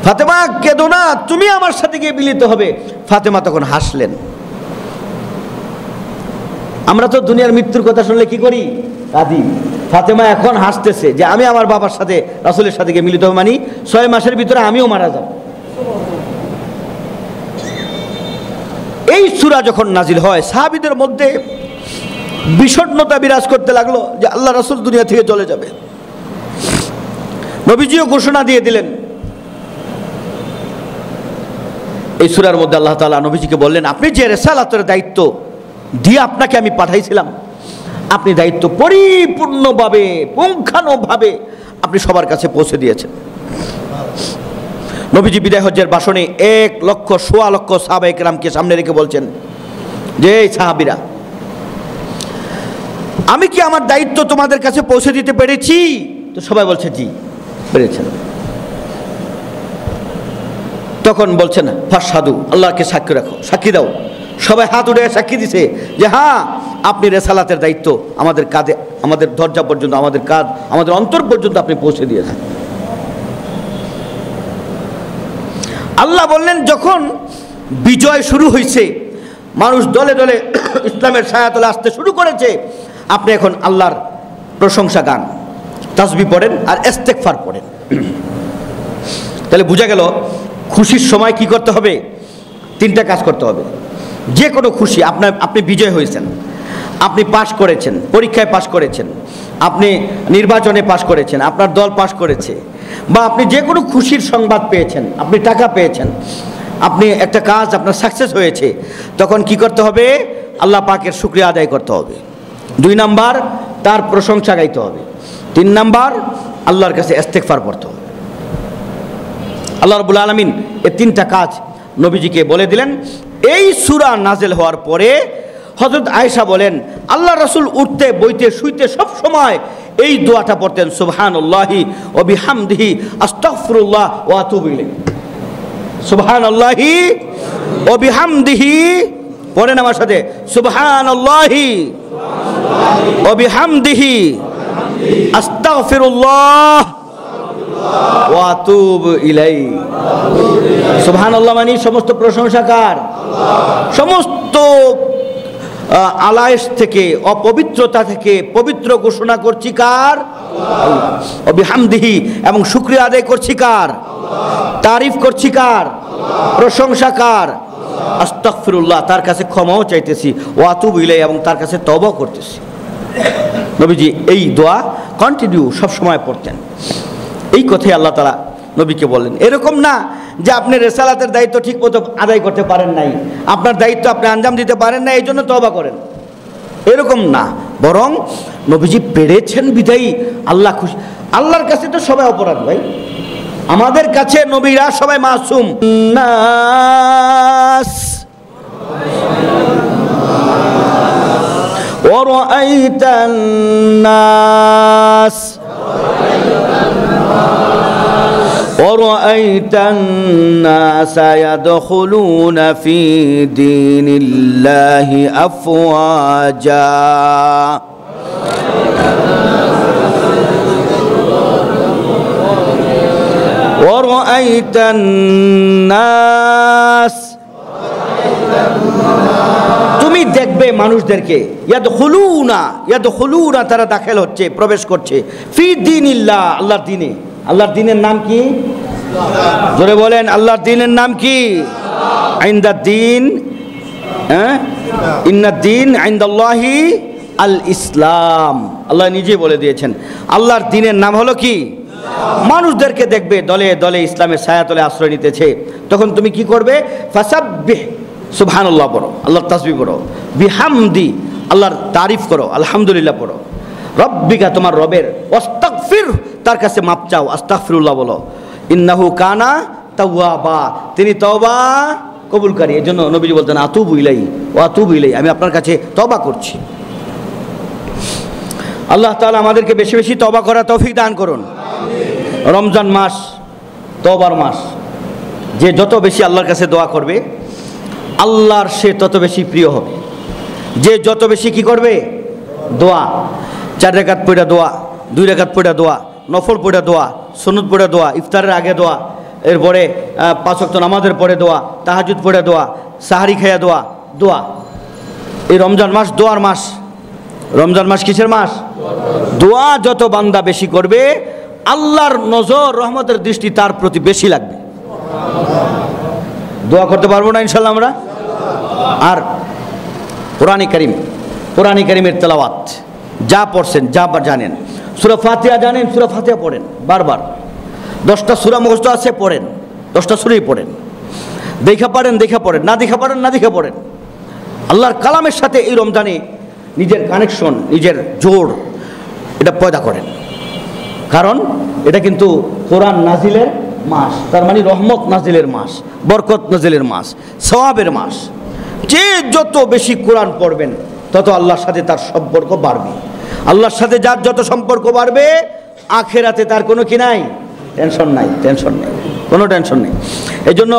ফাতেমা কেঁদো না, তুমি আমার সাথে গিয়ে মিলিত হবে। ফাতেমা তখন হাসলেন। আমরা তো দুনিয়ার মৃত্যুর কথা শুনলে কি করি? কাঁদি। ফাতেমা এখন হাসতেছে যে আমি আমার বাবার সাথে, রাসূলের সাথে গিয়ে মিলিত হবে, মানে 6 মাসের ভিতরে আমিও মারা যাব। এই সূরা যখন নাজিল হয়, সাহাবীদের মধ্যে বিষণ্ণতা বিরাজ করতে লাগলো যে আল্লাহ রাসূল দুনিয়া থেকে চলে যাবে। নবীজিও ঘোষণা দিয়ে দিলেন। এই সূরার মধ্যে আল্লাহ তাআলা নবীজিকে বললেন, আপনি যে রিসালাতের দায়িত্ব দিয়ে আপনাকে আমি পাঠাইছিলাম, আপনি দায়িত্ব পরিপূর্ণভাবে, পুঙ্খানুভাবে আপনি সবার কাছে পৌঁছে দিয়েছেন। নবীজি বিদায় হজ্জের ভাষণে 1,00,000 সাহাবায়ে কেরামকে সামনে রেখে বলছেন যে, এই সাহাবীরা, আমি কি আমার দায়িত্ব তোমাদের কাছে পৌঁছে দিতে পেরেছি? তো সবাই বলছে জি পেরেছেন। তখন বলছেন, ফাশহাদু, আল্লাহকে সাক্ষী রাখো, সাক্ষী দাও। সবাই হাত উঠে সাক্ষী দিছে যে হ্যাঁ, আপনি রিসালাতের দায়িত্ব আমাদের কাঁধে, আমাদের দরজা পর্যন্ত, আমাদের কাঁধ, আমাদের অন্তর পর্যন্ত আপনি পৌঁছে দিয়েছেন। আল্লাহ বললেন, যখন বিজয় শুরু হয়েছে, মানুষ দলে দলে ইসলামের ছায়াতলে আসতে শুরু করেছে, আপনি এখন আল্লাহর প্রশংসা গান, তাসবিহ পড়েন আর ইস্তেগফার পড়েন। তাহলে বোঝা গেল খুশির সময় কি করতে হবে? 3টা কাজ করতে হবে। যে কোনো খুশি, আপনি বিজয় হয়েছেন, আপনি পাশ করেছেন, পরীক্ষায় পাশ করেছেন, আপনি নির্বাচনে পাশ করেছেন, আপনার দল পাশ করেছে, বা আপনি যে কোনো খুশির সংবাদ পেয়েছেন, আপনি টাকা পেয়েছেন, আপনি একটা কাজ আপনার সাকসেস হয়েছে, তখন কি করতে হবে? আল্লাহ পাকের শুকরিয়া আদায় করতে হবে। 2 নাম্বার, তার প্রশংসা গাইতে হবে। 3 নাম্বার, আল্লাহর কাছে ইস্তেগফার পড়তে হবে। আল্লাহ রাব্বুল আলামিন এই 3টা কাজ নবীজিকে বলে দিলেন। এই সূরা নাজিল হওয়ার পরে হযরত আয়েশা বলেন, আল্লাহ রাসূল উঠতে বইতে শুইতে সব সময় এই দোয়াটা পড়তেন, সুবহানাল্লাহি ওয়া বিহামদিহি আস্তাগফিরুল্লাহ ওয়া আতুবু ইলাইহি। সুবহানাল্লাহি ওয়া বিহামদিহি, পড়েন আমার সাথে, সুবহানাল্লাহি ওয়া বিহামদিহি আস্তাগফিরুল্লাহ ওয়া আতুবু ইলাইহি। সুবহানাল্লাহ মানে সমস্ত প্রশংসা কার? সমস্ত আলায়েশ থেকে, অপবিত্রতা থেকে পবিত্র ঘোষণা করছি কার? আল্লাহ। ওয়া বিহামদিহি, এবং শুকরিয়া আদায় করছি কার? তারিফ করছি কার? প্রশংসা কার? আস্তাগফিরুল্লাহ, তার কাছে ক্ষমাও চাইতেছি, ওয়া আতুবু ইলাইহি, এবং তার কাছে তওবা করতেছি। নবীজি এই দোয়া কন্টিনিউ সব সময় পড়তেন। এই কথাই আল্লাহ তাআলা নবীকে বললেন। এরকম না যে আপনি রিসালাতের দায়িত্ব ঠিক মতো আদায় করতে পারেন নাই, আপনার দায়িত্ব আপনি আঞ্জাম দিতে পারেন না, এই জন্য তওবা করেন, এরকম না। বরং নবীজি পেরেছেন বিধায়ী আল্লাহ খুশি। আল্লাহর কাছে তো সবাই অপরাধ ভাই, আমাদের কাছে নবীরা সবাই মাসুম। নাস ওয়ারাআইতান নাস وَرَأَيْتَ النَّاسَ يَدْخُلُونَ فِي دِينِ اللَّهِ أَفْوَاجًا وَرَأَيْتَ النَّاسَ, তুমি দেখবে মানুষদেরকে, ইয়াদখুলুনা, তারা দাখিল হচ্ছে, প্রবেশ করছে, ফি দীনিল্লাহ, আল্লাহর দ্বীনে। আল্লাহর দ্বীনের নাম কি? জোরে বলেন, আল্লাহর দ্বীনের নাম কি? ইনদাদ দ্বীন হ্যাঁ, ইন্নাদ্দীন ইনদাল্লাহি আল ইসলাম। আল্লাহ নিজে বলে দিয়েছেন আল্লাহর দ্বীনের নাম হলো কি? মানুষদেরকে দেখবে দলে দলে ইসলামের ছায়াতলে আশ্রয় নিতেছে, তখন তুমি কি করবে? ফাসাব্বিহ, সুবহানাল্লাহ পড়ো, আল্লাহর তাসবিহ পড়ো, বিহামদি, আল্লাহর তারিফ করো, আলহামদুলিল্লাহ পড়ো, রব্বিকা, তোমার রবের, ওয়াস্তাগফির, তার কাছে মাপ চাও, আস্তাগফিরুল্লাহ বলো, ইন্নাহু কানা তাওয়াবা, তিনি তওবা কবুলকারী। এই জন্য নবীজি বলতেন আতুবু ইলাই ও আতুবু ইলাই, আমি আপনার কাছে তওবা করছি। আল্লাহ তাআলা আমাদেরকে বেশি বেশি তওবা করার তৌফিক দান করুন। রমজান মাস তওবার মাস, যে যত বেশি আল্লাহর কাছে দোয়া করবে আল্লাহর সে তত বেশি প্রিয় হবে। যে যত বেশি কি করবে? দোয়া, 4 রাকাত পড়া দোয়া, 2 রাকাত পড়া দোয়া, নফল পড়া দোয়া, সুন্নত পড়া দোয়া, ইফতারের আগে দোয়া, এরপরে 5 ওয়াক্ত নামাজের পরে দোয়া, তাহাজ্জুদ পড়া দোয়া, সাহারি খায়া দোয়া, দোয়া। এই রমজান মাস দোয়ার মাস। রমজান মাস কিসের মাস? দোয়া যত বান্দা বেশি করবে আল্লাহর নজর রহমতের দৃষ্টি তার প্রতি বেশি লাগবে। দোয়া করতে পারবো না ইনশাল্লাহ আমরা? আর কোরআনে কারীমের তেলাওয়াত যা পড়ছেন, যা জানেন, সূরা ফাতিহা জানেন, সূরা ফাতিহা পড়েন বারবার। 10টা সূরা মুখস্থ আছে, পড়েন, 10টা সূরাই পড়েন। দেখা পারেন দেখা পড়েন, না দেখা পারেন না দেখা পড়েন। আল্লাহর কালামের সাথে এই রমজানে নিজের কানেকশন, নিজের জোড় এটা পয়দা করেন, কারণ এটা কিন্তু কোরআন নাজিলের মাস, তার মানে রহমত নাজিলের মাস, বরকত নাজিলের মাস, সওয়াবের মাস। যে যত বেশি কোরআন পড়বেন তত আল্লাহর সাথে তার সম্পর্ক বাড়বে। আল্লাহর সাথে যার যত সম্পর্ক বাড়বে আখিরাতে তার কোনো কি নাই? টেনশন নাই, টেনশন নেই, কোনো টেনশন নেই। এই জন্য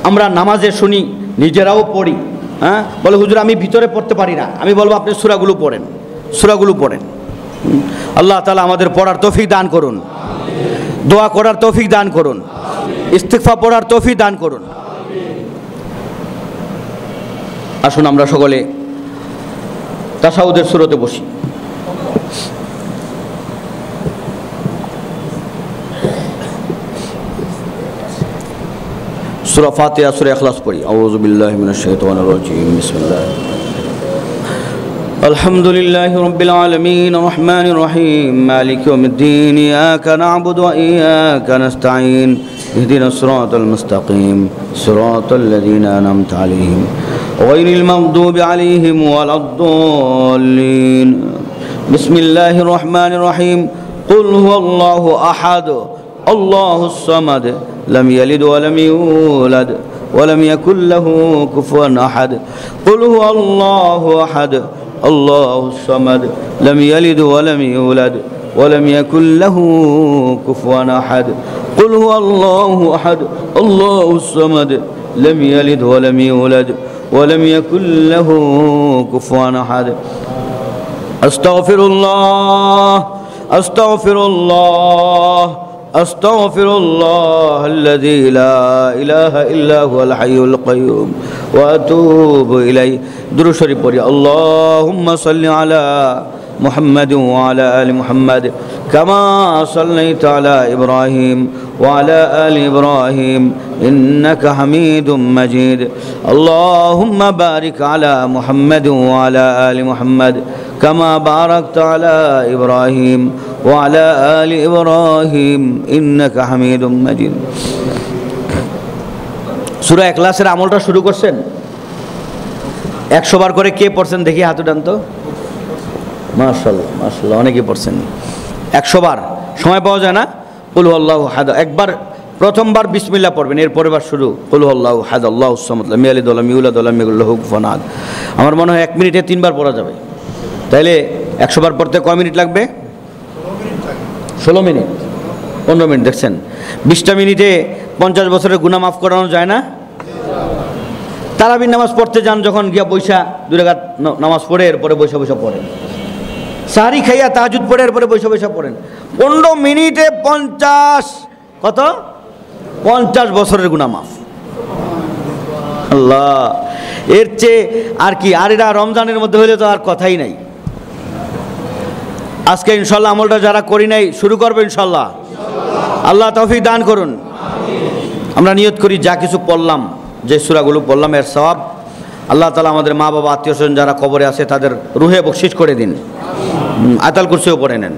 আমরা নামাজে শুনি, নিজেরাও পড়ি, হ্যাঁ, বলে হুজুর আমি ভিতরে পড়তে পারি না, আমি বলবো আপনি সূরাগুলো পড়েন, সূরাগুলো পড়েন। আল্লাহ তাআলা আমাদের পড়ার তৌফিক দান করুন, দোয়া করার তৌফিক দান করুন, ইস্তিগফার পড়ার তৌফিক দান করুন। আসুন আমরা সকলে তাশাহুদের সূরাতে বসি। সূরা ফাতিহা, সূরা ইখলাস পড়ি। আউযু বিল্লাহি মিনাশ শাইতানির রাজীম। বিসমিল্লাহ। আলহামদুলিল্লাহি রাব্বিল আলামিন, রহমানির রহিম, মালিকি ইয়াউমিদ্দিন, ইয়াকা না'বুদু ওয়া ইয়াকা নাস্তাঈন, ইহদিনাস সিরাতাল মুস্তাকিম, সিরাতাল লাযীনা আন'আমতা আলাইহিম গায়রিল মাগদুবি আলাইহিম ওয়ালাদ-দাল্লিন। বিসমিল্লাহির রহমানির রহিম। কুল হুয়াল্লাহু আহাদ, আল্লাহুস সামাদ, لم يلد ولم يولد ولم يكن له كفوا أحد. قل هو الله أحد الله الصمد لم يلد ولم يولد ولم يكن له كفوا أحد. قل هو الله أحد الله الصمد لم يلد ولم يولد ولم يكن له كفوا أحد. أستغفر الله أستغفر الله أستغفر الله الذي لا إله إلا هو الحي القيوم وأتوب إليه. درود شريف পড়ি। اللهم صل على محمد وعلى آل محمد كما صليت على إبراهيم وعلى آل إبراهيم إنك حميد مجيد. اللهم بارك على محمد وعلى آل محمد كما باركت على إبراهيم وعلى آل إبراهيم إنك حميد مجيد. সূরা ইখলাসের আমলটা শুরু করছেন? 100 বার করে কে পড়ছেন দেখি হাত উঠান তো। মাশাআল্লাহ মাশাআল্লাহ, অনেকেই পড়ছেন 100 বার। সময় পাওয়া যায় না? কুল হুয়াল্লাহু আহাদ একবার, প্রথমবার বিসমিল্লাহ পড়বেন, এরপরের বার শুরু কুল হুয়াল্লাহু আহাদ আল্লাহুস সামাদ লাম ইয়ালিদ ওয়া লাম ইউলাদ ওয়া লাম ইয়াকুল লাহু কুফুয়ান আহাদ। আমার মনে হয় 1 মিনিটে 3 বার পড়া যাবে। তাইলে 100 বার পড়তে কয় মিনিট লাগবে? 16 মিনিট, 15 মিনিট। দেখছেন 20টা মিনিটে 50 বছরের গুনাহ মাফ করানো যায় না? তারাবির নামাজ পড়তে যান যখন, গিয়া বৈশা 2 রাকাত নামাজ পড়ে এরপরে বৈশা বৈশা পড়েন, সাহারি খাইয়া তাহাজ্জুদ পড়ে এরপরে বৈশা বৈশা পড়েন। 15 মিনিটে 50, কত? 50 বছরের গুনাহ মাফ। আল্লাহ, এর চেয়ে আর কি? আর এটা রমজানের মধ্যে হইলে তো আর কথাই নাই। আজকে ইনশাল্লাহ আমলটা যারা করি নাই শুরু করবে ইনশাল্লাহ। আল্লাহ তৌফিক দান করুন। আমরা নিয়ত করি যা কিছু পড়লাম, যে সূরাগুলো পড়লাম, এর সওয়াব আল্লাহ তাআলা আমাদের মা বাবা আত্মীয় স্বজন যারা কবরে আছে তাদের রুহে বকশিশ করে দিন। আয়াতুল কুরসিও পড়ে নেন।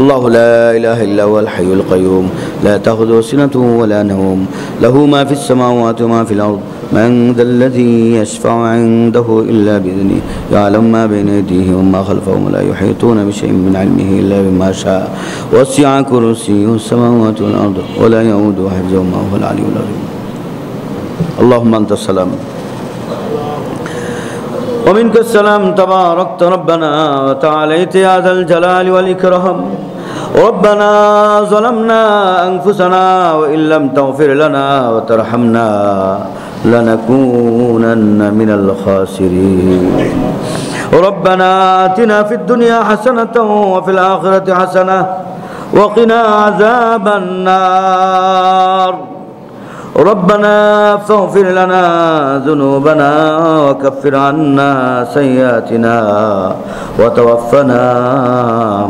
আল্লাহু লা ইলাহা ইল্লা হুয়াল হাইয়ুল কাইয়ুম লা তাখুযুহু সিনাতুন ওয়া লা নাওম লাহু মা ফিস সামাওয়াতি ওয়া মা ফিল আরদ মান যাল্লাযী ইয়াশফা'ু 'ইনদাহু ইল্লা বিইذনিহি ইয়া'লামু মা বাইনা আইদিহিম ওয়া মা খালফাহুম ওয়া লা ইউহীতুনা বিশাই'in মিন 'ilmihi ইল্লা বিমা শা'a ওয়াসি'a কুরসিyyুহু সামাওয়াতি ওয়াল আরদ ওয়া লা ইয়াউদুহু হিফযুহুমা ওয়া হুওয়াল 'aliyyুল 'আযীম। আল্লাহুম্মা আনতাস সালাম ومنك السلام تباركت ربنا وتعاليت يا ذا الجلال والإكرام. ربنا ظلمنا أنفسنا وإن لم تغفر لنا وترحمنا لنكونن من الخاسرين. ربنا آتنا في الدنيا حسنة وفي الآخرة حسنة وقنا عذاب النار. ربنا فاغفر لنا ذنوبنا وكفر عنا سيئاتنا وتوفنا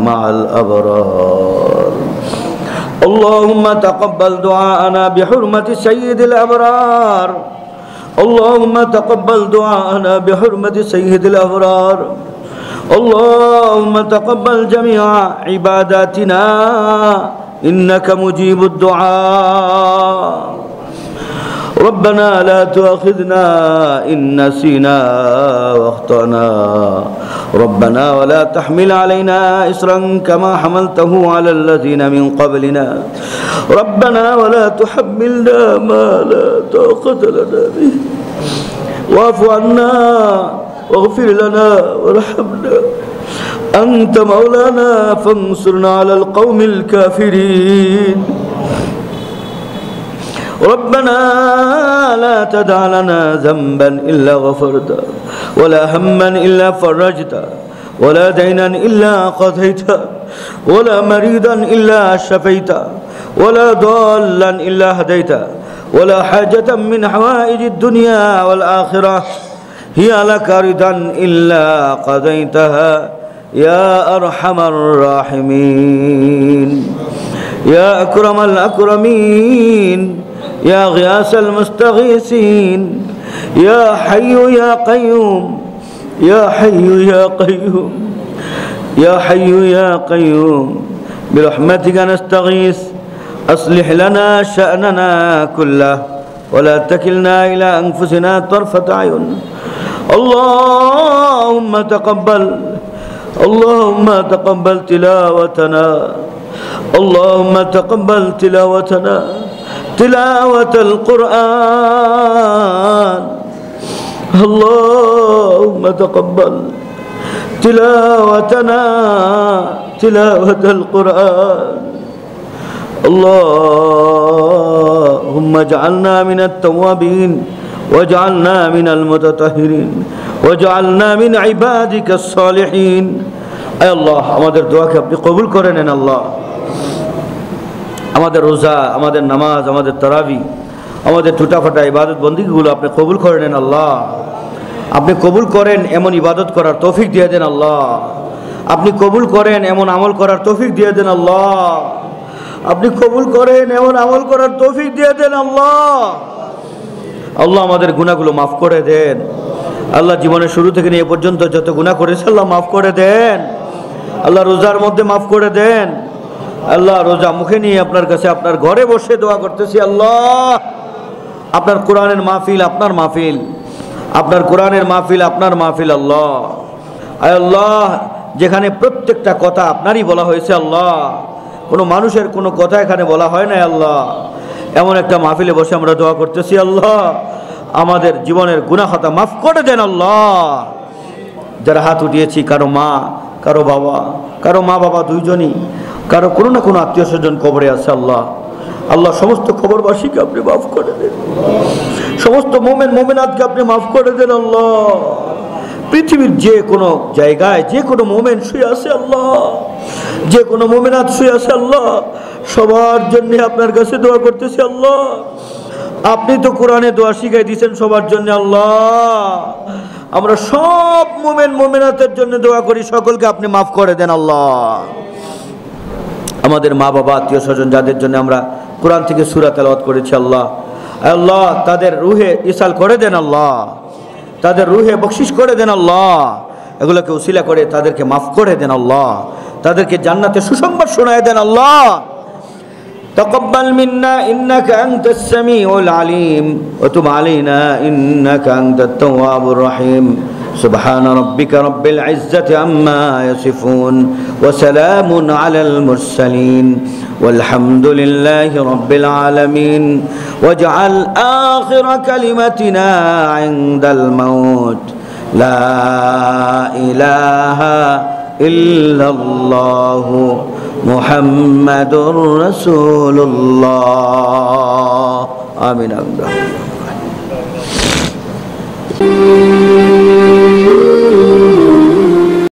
مع الأبرار. اللهم تقبل دعاءنا بحرمة سيد الأبرار. اللهم تقبل دعاءنا بحرمة سيد الأبرار. اللهم تقبل جميع عباداتنا إنك مجيب الدعاء. ربنا لا تؤاخذنا إن نسينا واخطأنا. ربنا ولا تحمل علينا إصرا كما حملته على الذين من قبلنا. ربنا ولا تحملنا ما لا طاقة لنا به. واعف عنا واغفر لنا وارحمنا. أنت مولانا فانصرنا على القوم الكافرين. ربنا لا تدع لنا ذنبا إلا غفرته ولا هما إلا فرجته ولا دينا إلا قضيته ولا مريضا إلا شفيته ولا ضالا إلا هديته ولا حاجة من حوائج الدنيا والآخرة هي لك رضا إلا قضيتها يا أرحم الراحمين. يا أكرم الأكرمين. يا غياث المستغيثين. يا حي يا قيوم. يا حي يا قيوم. يا حي يا قيوم برحمتك نستغيث. أصلح لنا شأننا كله ولا تكلنا إلى أنفسنا طرفة عين. اللهم تقبل تلاوتنا. اللهم تقبل تلاوتنا تلاوة القرآن. اللهم تقبل تلاوتنا تلاوة القرآن. اللهم اجعلنا من التوابين واجعلنا من المتطهرين واجعلنا من عبادك الصالحين. اي الله আমাদের দোয়াকে আপনি কবুল করে নেন। আল্লাহ আমাদের রোজা, আমাদের নামাজ, আমাদের তারাবি, আমাদের টুটাফাটা ইবাদত বন্দিগুলো আপনি কবুল করে নেন। আল্লাহ আপনি কবুল করেন এমন ইবাদত করার তৌফিক দিয়ে দেন। আল্লাহ আপনি কবুল করেন এমন আমল করার তৌফিক দিয়ে দেন। আল্লাহ আপনি কবুল করেন এমন আমল করার তৌফিক দিয়ে দেন। আল্লাহ আল্লাহ আমাদের গুনাহগুলো মাফ করে দেন। আল্লাহ জীবনের শুরু থেকে নিয়ে পর্যন্ত যত গুনাহ করেছে আল্লাহ মাফ করে দেন। আল্লাহ রোজার মধ্যে মাফ করে দেন। আল্লাহ রোজা মুখে নিয়ে আপনার কাছে আপনার ঘরে বসে দোয়া করতেছি। আল্লাহ আপনার কোরআনের মাহফিল আপনার মাহফিল, আপনার কোরআনের মাহফিল আপনার মাহফিল। আল্লাহ আয় আল্লাহ যেখানে প্রত্যেকটা কথা আপনারই বলা হয়েছে, আল্লাহ কোনো মানুষের কোনো কথা এখানে বলা হয় না। আল্লাহ এমন একটা মাহফিলে বসে আমরা দোয়া করতেছি। আল্লাহ আমাদের জীবনের গুনাহ খাতা মাফ করে দেন। আল্লাহ যারা হাত উঠিয়েছি, কারো মা, কারো বাবা, কারো মা বাবা দুইজনই, কারো কোনো না কোনো আত্মীয় স্বজন কবরে আছে। আল্লাহ আল্লাহ সমস্ত কবরবাসীকে আপনি মাফ করে দেন। সমস্ত মোমেন মোমেনাতকে আপনি মাফ করে দেন। আল্লাহ পৃথিবীর যে কোনো জায়গায় যে কোনো মোমেন শুয়ে আছে, আল্লাহ যে কোনো মোমেনাত শুয়ে আছে, আল্লাহ সবার জন্য আপনার কাছে দোয়া করতেছি। আল্লাহ আপনি তো কোরআনে দোয়া শিখাই দিয়েছেন সবার জন্য। আল্লাহ আমরা সব মোমেন মোমেনাতের জন্য দোয়া করি, সকলকে আপনি মাফ করে দেন। আল্লাহ আমাদের মা বাবা আত্মীয় স্বজন যাদের জন্য আমরা কোরআন থেকে সূরা তেলাওয়াত করেছি, আল্লাহ আল্লাহ তাদের রুহে ইসাল করে দেন। আল্লাহ তাদের রুহে বকশিশ করে দেন আল্লাহ, এগুলোকে উসিলা করে তাদেরকে মাফ করে দেন আল্লাহ, তাদেরকে জান্নাতে সুসংবাদ শোনায় দেন আল্লাহ। تقبل منا إنك أنت السميع العليم وتب علينا إنك أنت التواب الرحيم سبحان ربك رب العزة عما يصفون وسلام على المرسلين والحمد لله رب العالمين واجعل آخر كلمتنا عند الموت لا إله إلا الله محمد رسول الله آمين.